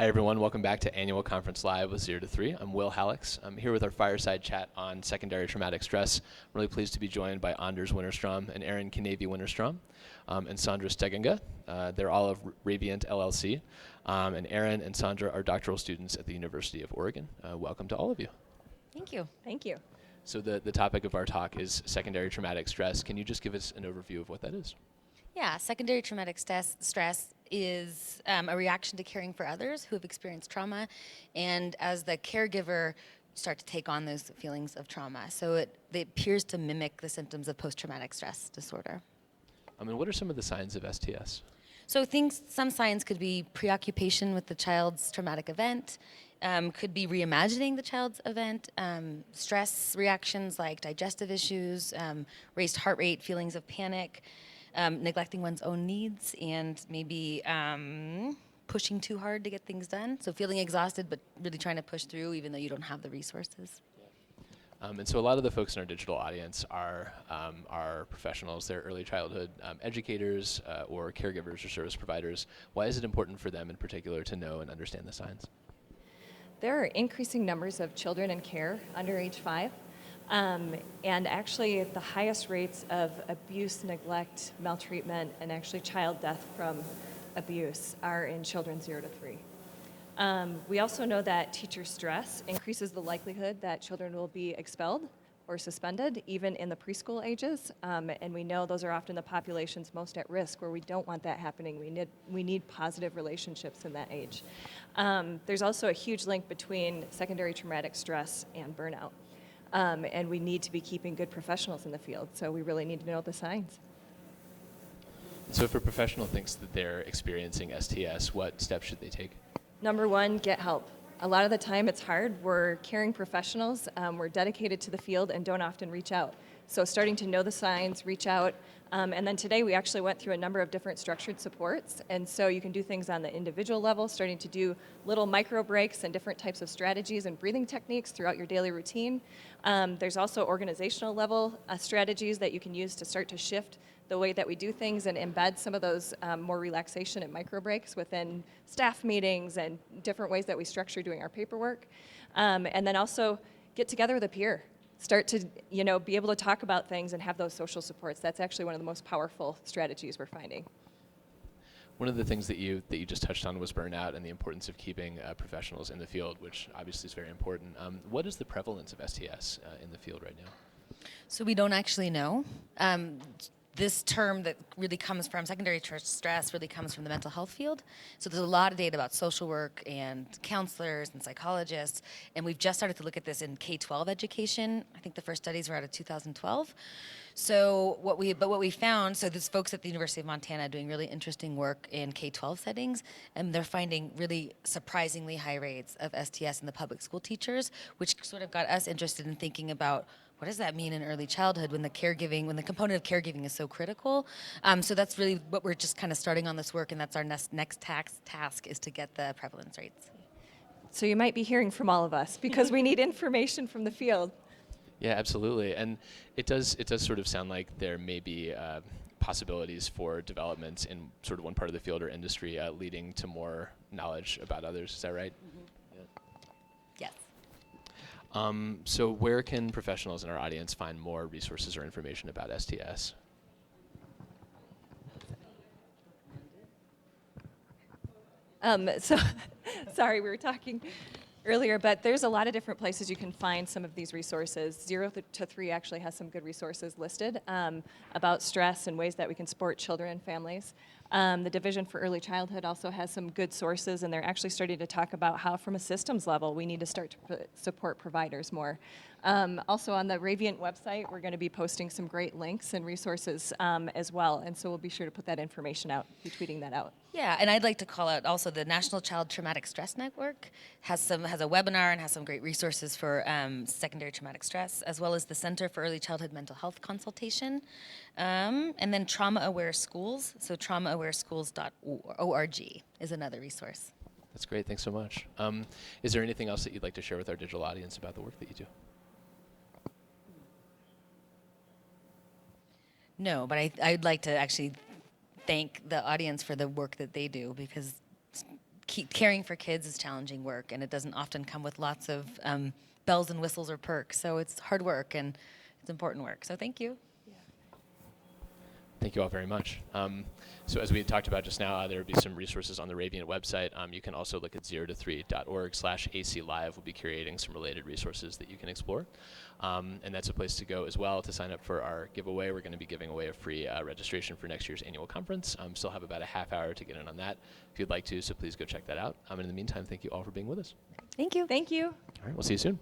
Hi everyone, welcome back to Annual Conference Live with 0 to 3. I'm Will Hallex. I'm here with our fireside chat on secondary traumatic stress. I'm really pleased to be joined by Anders Wennerstrom and Erin Kinavey Wennerstrom and Sondra Stegenga. They're all of Radiant LLC. And Erin and Sondra are doctoral students at the University of Oregon. Welcome to all of you. Thank you. Thank you. So the topic of our talk is secondary traumatic stress. Can you just give us an overview of what that is? Yeah, secondary traumatic stress is a reaction to caring for others who have experienced trauma, and as the caregiver, start to take on those feelings of trauma. So it appears to mimic the symptoms of post-traumatic stress disorder. And what are some of the signs of STS? So some signs could be preoccupation with the child's traumatic event, could be reimagining the child's event, stress reactions like digestive issues, raised heart rate, feelings of panic, neglecting one's own needs, and maybe pushing too hard to get things done. So feeling exhausted, but really trying to push through even though you don't have the resources. And so a lot of the folks in our digital audience are professionals. They're early childhood educators or caregivers or service providers. Why is it important for them in particular to know and understand the signs? There are increasing numbers of children in care under age 5. And actually the highest rates of abuse, neglect, maltreatment, and actually child death from abuse are in children 0 to 3. We also know that teacher stress increases the likelihood that children will be expelled or suspended, even in the preschool ages. And we know those are often the populations most at risk, where we don't want that happening. We need positive relationships in that age. There's also a huge link between secondary traumatic stress and burnout. And we need to be keeping good professionals in the field, so we really need to know the signs. So if a professional thinks that they're experiencing STS, what steps should they take? Number one, get help. A lot of the time it's hard. We're caring professionals, we're dedicated to the field and don't often reach out. So starting to know the signs, reach out. And then today we actually went through a number of different structured supports. And so you can do things on the individual level, starting to do little micro breaks and different types of strategies and breathing techniques throughout your daily routine. There's also organizational level strategies that you can use to start to shift the way that we do things and embed some of those more relaxation and micro breaks within staff meetings and different ways that we structure doing our paperwork. And then also get together with a peer. Start to, be able to talk about things and have those social supports. That's actually one of the most powerful strategies we're finding. One of the things that you just touched on was burnout and the importance of keeping professionals in the field, which obviously is very important. What is the prevalence of STS in the field right now? So we don't actually know. This term that really comes from secondary stress really comes from the mental health field. So there's a lot of data about social work and counselors and psychologists, and we've just started to look at this in K-12 education. I think the first studies were out of 2012. So what we found, so there's folks at the University of Montana doing really interesting work in K-12 settings, and they're finding really surprisingly high rates of STS in the public school teachers, which sort of got us interested in thinking about what does that mean in early childhood when the component of caregiving is so critical? So that's really what we're just kind of starting on this work, and that's our next task is to get the prevalence rates. So you might be hearing from all of us because we need information from the field. Yeah, absolutely. And it does sort of sound like there may be possibilities for developments in sort of one part of the field or industry leading to more knowledge about others. Is that right? Mm-hmm. Yes. So where can professionals in our audience find more resources or information about STS? Sorry, we were talking earlier, but there's a lot of different places you can find some of these resources. 0 to 3 actually has some good resources listed about stress and ways that we can support children and families. The Division for Early Childhood also has some good sources, and they're actually starting to talk about how, from a systems level, we need to start to support providers more. Also on the Radiant website, we're going to be posting some great links and resources as well, and so we'll be sure to put that information out, be tweeting that out. Yeah, and I'd like to call out also the National Child Traumatic Stress Network has a webinar and has some great resources for secondary traumatic stress, as well as the Center for Early Childhood Mental Health Consultation, and then Trauma Aware Schools. So traumaawareschools.org is another resource. That's great. Thanks so much. Is there anything else that you'd like to share with our digital audience about the work that you do? No, but I'd like to actually thank the audience for the work that they do, because caring for kids is challenging work, and it doesn't often come with lots of bells and whistles or perks. So it's hard work, and it's important work. So thank you. Thank you all very much. So as we talked about just now, there will be some resources on the Radiant website. You can also look at 0to3.org/AC Live. We'll be curating some related resources that you can explore. And that's a place to go as well to sign up for our giveaway. We're going to be giving away a free registration for next year's annual conference. Still have about a half hour to get in on that if you'd like to, so please go check that out. And in the meantime, thank you all for being with us. Thank you. Thank you. All right, we'll see you soon.